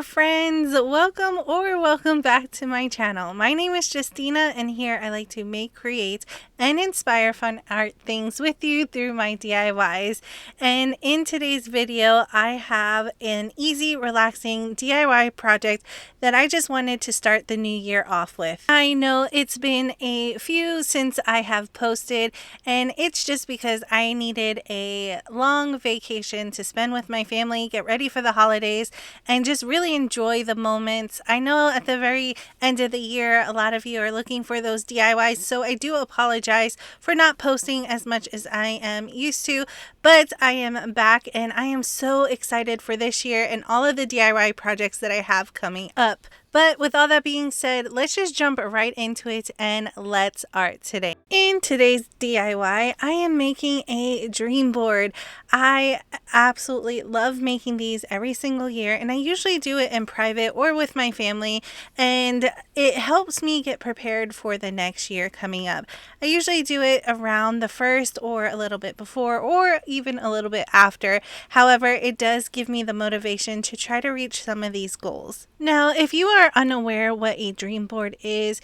there, friends. Welcome back to my channel. My name is Justina, and here I like to make, create, and inspire fun art things with you through my DIYs. And in today's video, I have an easy, relaxing DIY project that I just wanted to start the new year off with. I know it's been a few since I have posted, and it's just because I needed a long vacation to spend with my family, get ready for the holidays, and just really enjoy the moments. I know at the very end of the year, a lot of you are looking for those DIYs, so I do apologize for not posting as much as I am used to, but I am back and I am so excited for this year and all of the DIY projects that I have coming up. But with all that being said, let's just jump right into it and let's art today. In today's DIY, I am making a dream board. I absolutely love making these every single year, and I usually do it in private or with my family, and it helps me get prepared for the next year coming up. I usually do it around the first or a little bit before or even a little bit after. However, it does give me the motivation to try to reach some of these goals. Now, if you are unaware what a dream board is,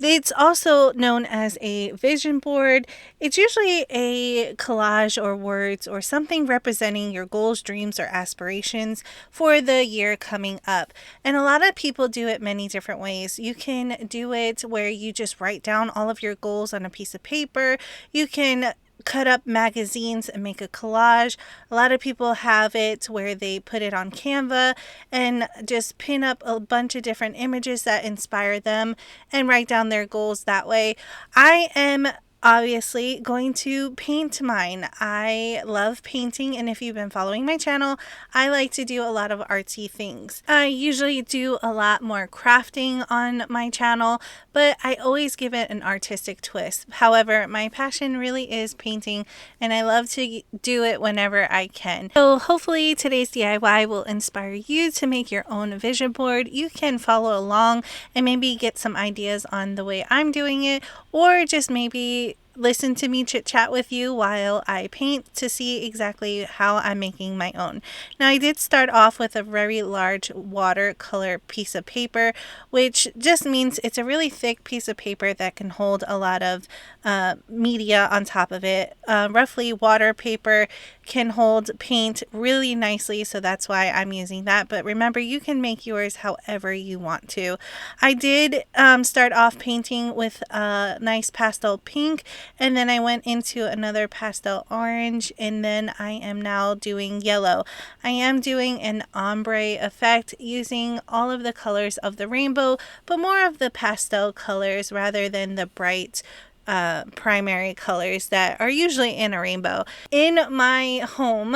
it's also known as a vision board. It's usually a collage or words or something representing your goals, dreams, or aspirations for the year coming up. And a lot of people do it many different ways. You can do it where you just write down all of your goals on a piece of paper. You can cut up magazines and make a collage. A lot of people have it where they put it on Canva and just pin up a bunch of different images that inspire them and write down their goals that way. I am obviously going to paint mine. I love painting, and if you've been following my channel, I like to do a lot of artsy things. I usually do a lot more crafting on my channel, but I always give it an artistic twist. However, my passion really is painting, and I love to do it whenever I can. So hopefully today's DIY will inspire you to make your own vision board. You can follow along and maybe get some ideas on the way I'm doing it, or just maybe listen to me chit chat with you while I paint to see exactly how I'm making my own. Now, I did start off with a very large watercolor piece of paper, which just means it's a really thick piece of paper that can hold a lot of media on top of it. Roughly, water paper can hold paint really nicely, so that's why I'm using that. But remember, you can make yours however you want to. I did start off painting with a nice pastel pink, and then I went into another pastel orange, and then I am now doing yellow. I am doing an ombre effect using all of the colors of the rainbow, but more of the pastel colors rather than the bright primary colors that are usually in a rainbow. In my home,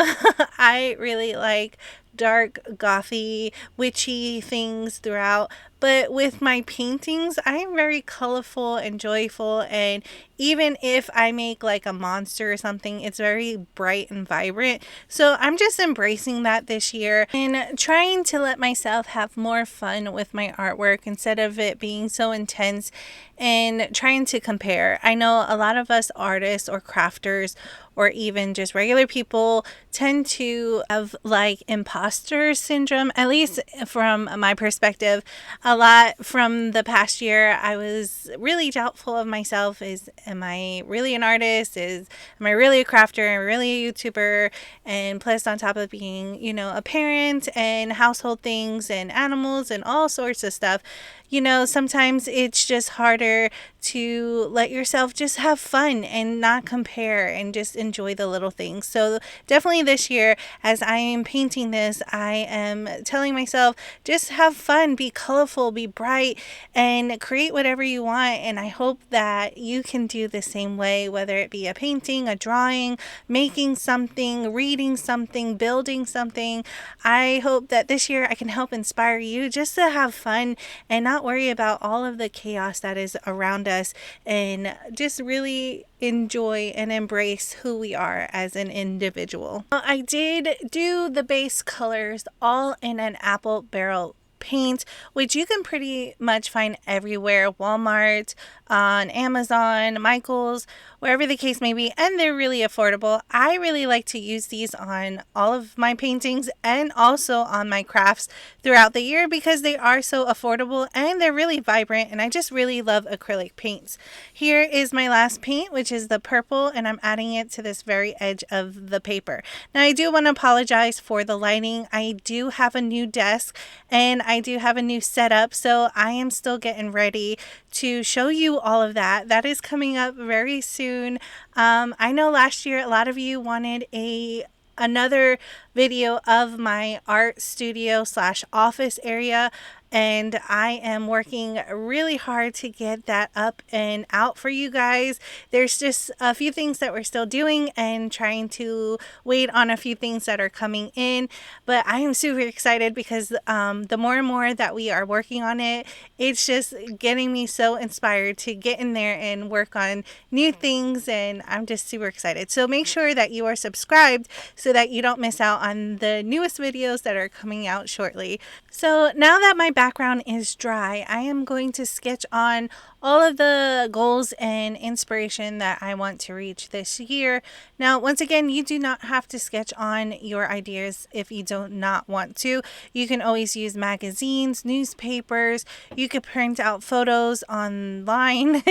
I really like dark, gothy, witchy things throughout, but with my paintings, I am very colorful and joyful, and even if I make like a monster or something, it's very bright and vibrant. So I'm just embracing that this year and trying to let myself have more fun with my artwork instead of it being so intense and trying to compare. I know a lot of us artists or crafters or even just regular people tend to have like imposter syndrome, at least from my perspective. A lot from the past year, I was really doubtful of myself. Am I really an artist? Am I really a crafter? Am I really a YouTuber? And plus on top of being, a parent and household things and animals and all sorts of stuff, sometimes it's just harder to let yourself just have fun and not compare and just enjoy the little things. So definitely this year, as I am painting this, I am telling myself, just have fun, be colorful, be bright, and create whatever you want. And I hope that you can do the same way, whether it be a painting, a drawing, making something, reading something, building something. I hope that this year I can help inspire you just to have fun and not worry about all of the chaos that is around us, and just really enjoy and embrace who we are as an individual. I did do the base colors all in an apple barrel paint, which you can pretty much find everywhere. Walmart, on Amazon, Michaels, wherever the case may be, and they're really affordable. I really like to use these on all of my paintings and also on my crafts throughout the year because they are so affordable and they're really vibrant, and I just really love acrylic paints. Here is my last paint, which is the purple, and I'm adding it to this very edge of the paper. Now I do want to apologize for the lighting. I do have a new desk and I do have a new setup, so I am still getting ready to show you all of that. That is coming up very soon. I know last year a lot of you wanted another video of my art studio / office area, and I am working really hard to get that up and out for you guys. There's just a few things that we're still doing and trying to wait on a few things that are coming in, but I am super excited because the more and more that we are working on it, it's just getting me so inspired to get in there and work on new things, and I'm just super excited. So make sure that you are subscribed so that you don't miss out on the newest videos that are coming out shortly. So now that my background is dry, I am going to sketch on all of the goals and inspiration that I want to reach this year. Now, once again, you do not have to sketch on your ideas if you do not want to. You can always use magazines, newspapers. You could print out photos online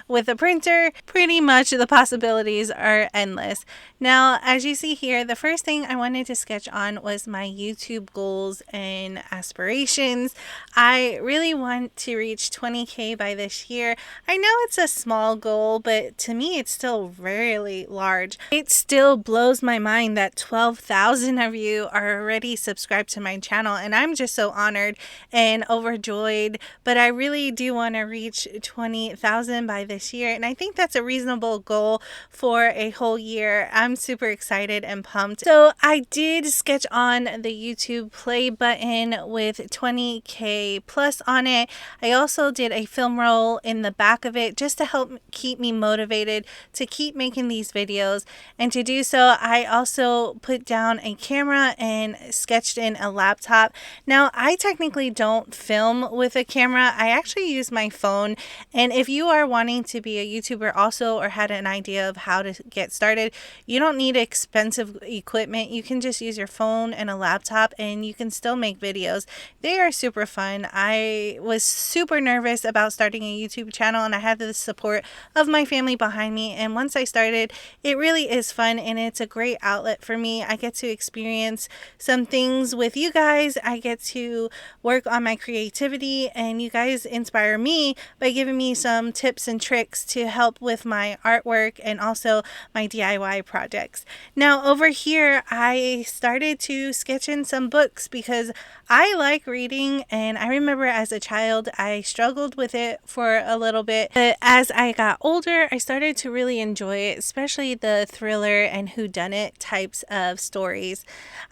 with a printer. Pretty much the possibilities are endless. Now, as you see here, the first thing I wanted to sketch on was my YouTube goals and aspirations. I really want to reach 20K by this year. I know it's a small goal, but to me it's still really large. It still blows my mind that 12,000 of you are already subscribed to my channel, and I'm just so honored and overjoyed. But I really do want to reach 20,000 by this year, and I think that's a reasonable goal for a whole year. I'm super excited and pumped. So I did sketch on the YouTube play button with 20K plus on it. I also did a film roll in the back of it just to help keep me motivated to keep making these videos. And to do so, I also put down a camera and sketched in a laptop. Now, I technically don't film with a camera. I actually use my phone. And if you are wanting to be a YouTuber also, or had an idea of how to get started, you don't need expensive equipment. You can just use your phone and a laptop and you can still make videos. They are super fun. I was super nervous about starting a YouTube channel, and I had the support of my family behind me, and once I started, it really is fun and it's a great outlet for me. I get to experience some things with you guys. I get to work on my creativity, and you guys inspire me by giving me some tips and tricks to help with my artwork and also my DIY projects. Now over here, I started to sketch in some books because I like reading, and I remember as a child I struggled with it for a little bit, but as I got older I started to really enjoy it, especially the thriller and whodunit types of stories.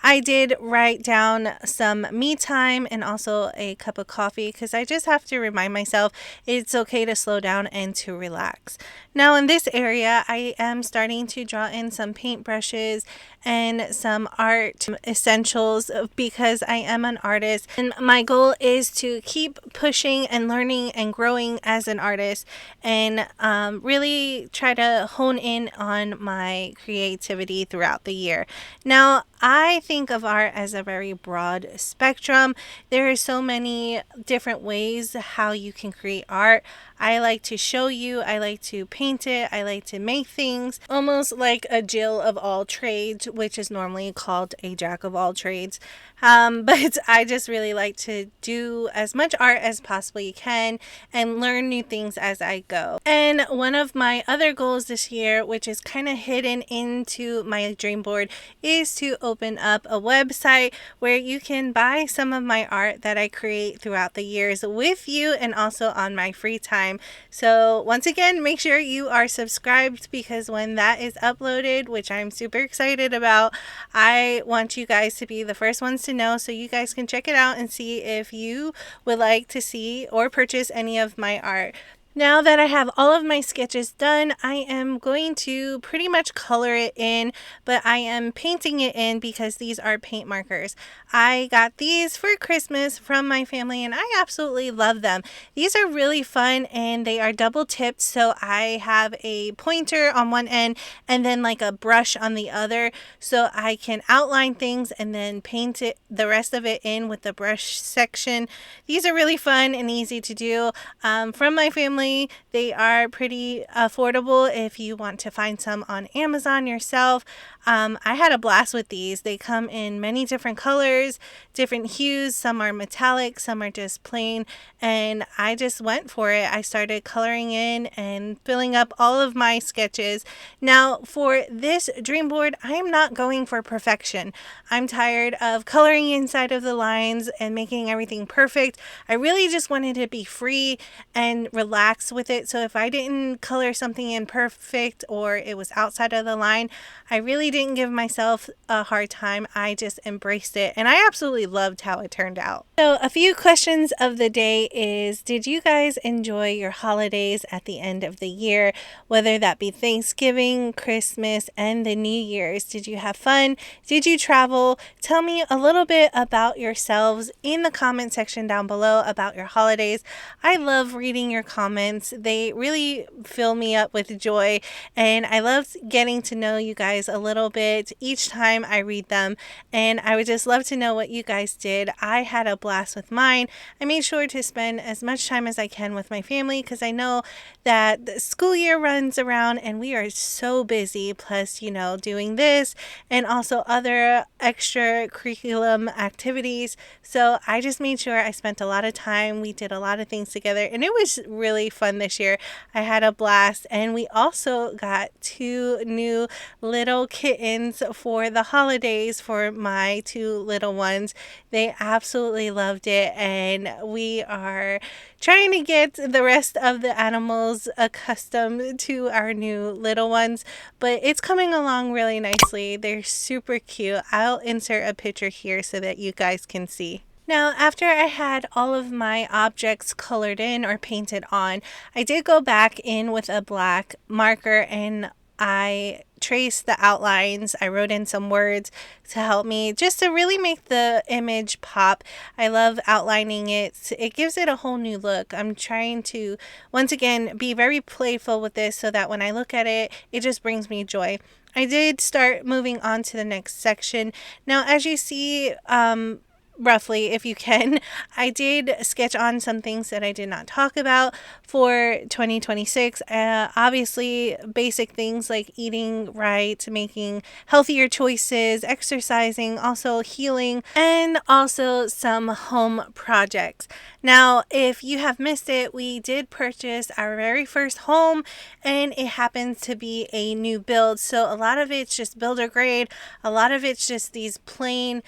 I did write down some me time and also a cup of coffee because I just have to remind myself it's okay to slow down and to relax. Now in this area, I am starting to draw in some paintbrushes and some art essentials because I am an artist, and my goal is to keep pushing and learning and growing as an artist, and really try to hone in on my creativity throughout the year. Now, I think of art as a very broad spectrum. There are so many different ways how you can create art. I like to show you, I like to paint it, I like to make things, almost like a Jill of all trades, which is normally called a jack of all trades. But I just really like to do as much art as possibly can and learn new things as I go. And one of my other goals this year, which is kind of hidden into my dream board, is to open up a website where you can buy some of my art that I create throughout the years with you and also on my free time. So once again, make sure you are subscribed because when that is uploaded, which I'm super excited about, I want you guys to be the first ones to know so you guys can check it out and see if you would like to see or purchase any of my art. Now that I have all of my sketches done, I am going to pretty much color it in, but I am painting it in because these are paint markers. I got these for Christmas from my family and I absolutely love them. These are really fun and they are double tipped, so I have a pointer on one end and then like a brush on the other, so I can outline things and then paint it the rest of it in with the brush section. These are really fun and easy to do. From my family, they are pretty affordable if you want to find some on Amazon yourself. I had a blast with these. They come in many different colors, different hues. Some are metallic, some are just plain, and I just went for it. I started coloring in and filling up all of my sketches. Now, for this dream board, I am not going for perfection. I'm tired of coloring inside of the lines and making everything perfect. I really just wanted to be free and relax with it. So if I didn't color something in perfect or it was outside of the line, I really didn't give myself a hard time. I just embraced it and I absolutely loved how it turned out. So a few questions of the day is, did you guys enjoy your holidays at the end of the year, whether that be Thanksgiving, Christmas, and the New Year's? Did you have fun? Did you travel? Tell me a little bit about yourselves in the comment section down below about your holidays. I love reading your comments. They really fill me up with joy, and I love getting to know you guys a little bit each time I read them, and I would just love to know what you guys did. I had a blast with mine. I made sure to spend as much time as I can with my family because I know that the school year runs around and we are so busy, plus, you know, doing this and also other extra curriculum activities. So I just made sure I spent a lot of time. We did a lot of things together and it was really fun this year. I had a blast, and we also got 2 new little kittens for the holidays for my 2 little ones. They absolutely loved it, and we are trying to get the rest of the animals accustomed to our new little ones, but it's coming along really nicely. They're super cute. I'll insert a picture here so that you guys can see. Now, after I had all of my objects colored in or painted on, I did go back in with a black marker and I traced the outlines. I wrote in some words to help me just to really make the image pop. I love outlining it. It gives it a whole new look. I'm trying to, once again, be very playful with this so that when I look at it, it just brings me joy. I did start moving on to the next section. Now, as you see, roughly, if you can, I did sketch on some things that I did not talk about for 2026. Obviously, basic things like eating right, making healthier choices, exercising, also healing, and also some home projects. Now, if you have missed it, we did purchase our very first home, and it happens to be a new build. So a lot of it's just builder grade, a lot of it's just these plain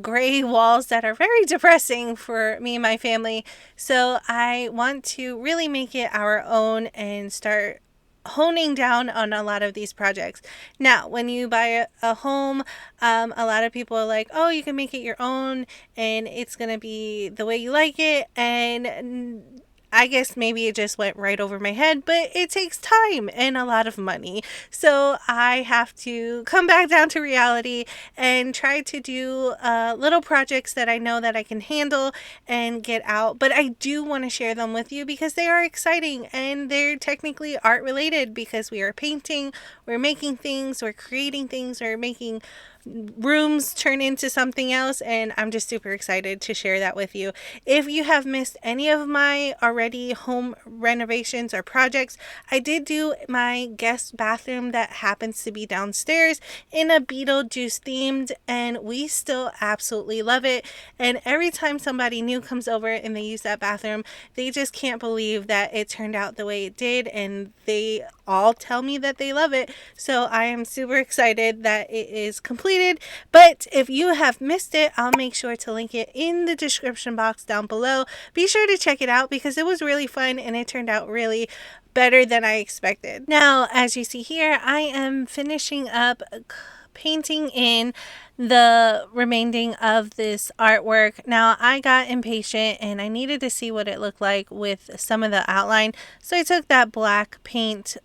gray walls that are very depressing for me and my family. So I want to really make it our own and start honing down on a lot of these projects. Now, when you buy a home, a lot of people are like, oh, you can make it your own and it's going to be the way you like it. And I guess maybe it just went right over my head, but it takes time and a lot of money. So I have to come back down to reality and try to do little projects that I know that I can handle and get out. But I do want to share them with you because they are exciting and they're technically art related because we are painting, we're making things, we're creating things, we're making rooms turn into something else, and I'm just super excited to share that with you. If you have missed any of my already home renovations or projects, I did do my guest bathroom that happens to be downstairs in a Beetlejuice themed, and we still absolutely love it. And every time somebody new comes over and they use that bathroom, they just can't believe that it turned out the way it did, and they all tell me that they love it. So I am super excited that it is completed. But if you have missed it, I'll make sure to link it in the description box down below. Be sure to check it out because it was really fun and it turned out really better than I expected. Now, as you see here, I am finishing up painting in the remaining of this artwork. Now, I got impatient and I needed to see what it looked like with some of the outline, so I took that black paint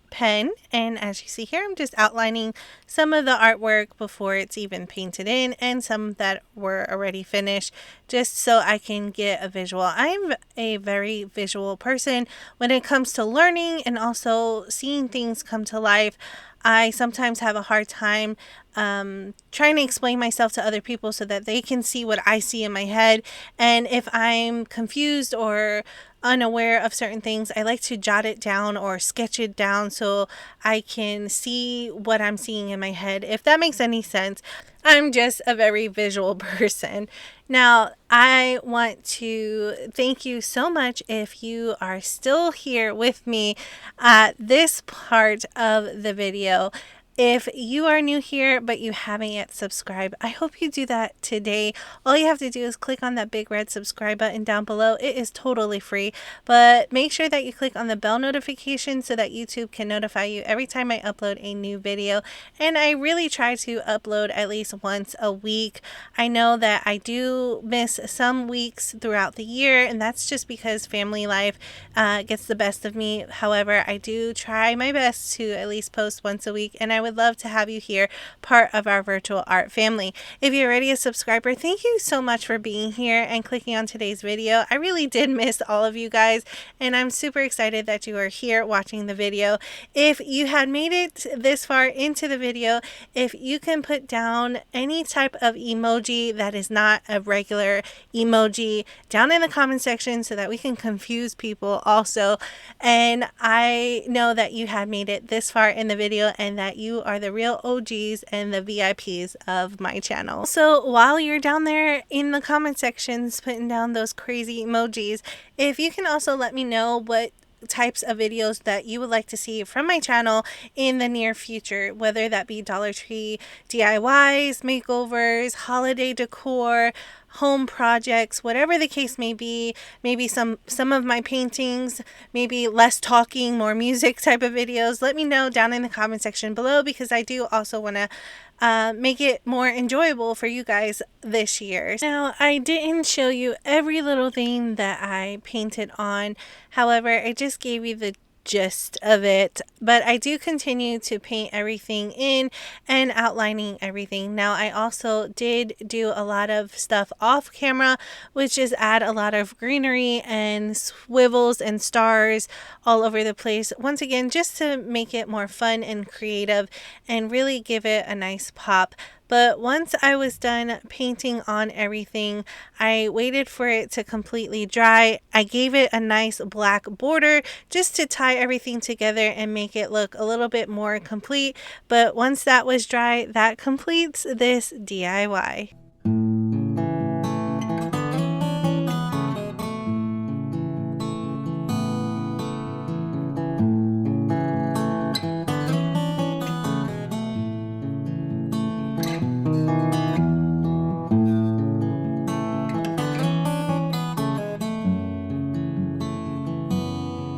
pen, and as you see here, I'm just outlining some of the artwork before it's even painted in and some that were already finished, just so I can get a visual. I'm a very visual person when it comes to learning and also seeing things come to life. I sometimes have a hard time trying to explain myself to other people so that they can see what I see in my head. And if I'm confused or unaware of certain things, I like to jot it down or sketch it down so I can see what I'm seeing in my head. If that makes any sense, I'm just a very visual person. Now, I want to thank you so much if you are still here with me at this part of the video. If you are new here but you haven't yet subscribed, I hope you do that today. All you have to do is click on that big red subscribe button down below. It is totally free, but make sure that you click on the bell notification so that YouTube can notify you every time I upload a new video. And I really try to upload at least once a week. I know that I do miss some weeks throughout the year, and that's just because family life gets the best of me. However, I do try my best to at least post once a week, and I would love to have you here, part of our virtual art family. If you're already a subscriber, thank you so much for being here and clicking on today's video. I really did miss all of you guys, and I'm super excited that you are here watching the video. If you had made it this far into the video, if you can put down any type of emoji that is not a regular emoji down in the comment section so that we can confuse people also. And I know that you had made it this far in the video and that you are the real OGs and the VIPs of my channel. So while you're down there in the comment sections putting down those crazy emojis, if you can also let me know what types of videos that you would like to see from my channel in the near future, whether that be Dollar Tree DIYs, makeovers, holiday decor, home projects, whatever the case may be. Maybe some of my paintings, maybe less talking, more music type of videos. Let me know down in the comment section below, because I do also want to make it more enjoyable for you guys this year. Now, I didn't show you every little thing that I painted on. However, I just gave you the gist of it, but I do continue to paint everything in and outlining everything. Now, I also did do a lot of stuff off camera, which is add a lot of greenery and swivels and stars all over the place, once again just to make it more fun and creative and really give it a nice pop. But once I was done painting on everything, I waited for it to completely dry. I gave it a nice black border just to tie everything together and make it look a little bit more complete. But once that was dry, that completes this DIY.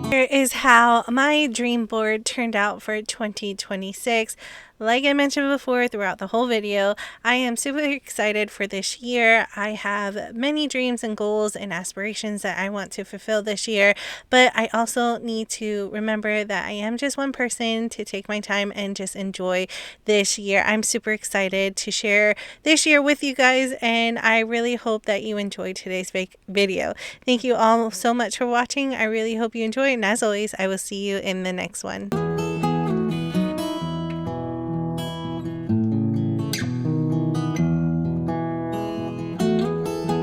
Here is how my dream board turned out for 2026. Like I mentioned before throughout the whole video, I am super excited for this year. I have many dreams and goals and aspirations that I want to fulfill this year, but I also need to remember that I am just one person, to take my time and just enjoy this year. I'm super excited to share this year with you guys, and I really hope that you enjoyed today's video. Thank you all so much for watching. I really hope you enjoy, and as always, I will see you in the next one.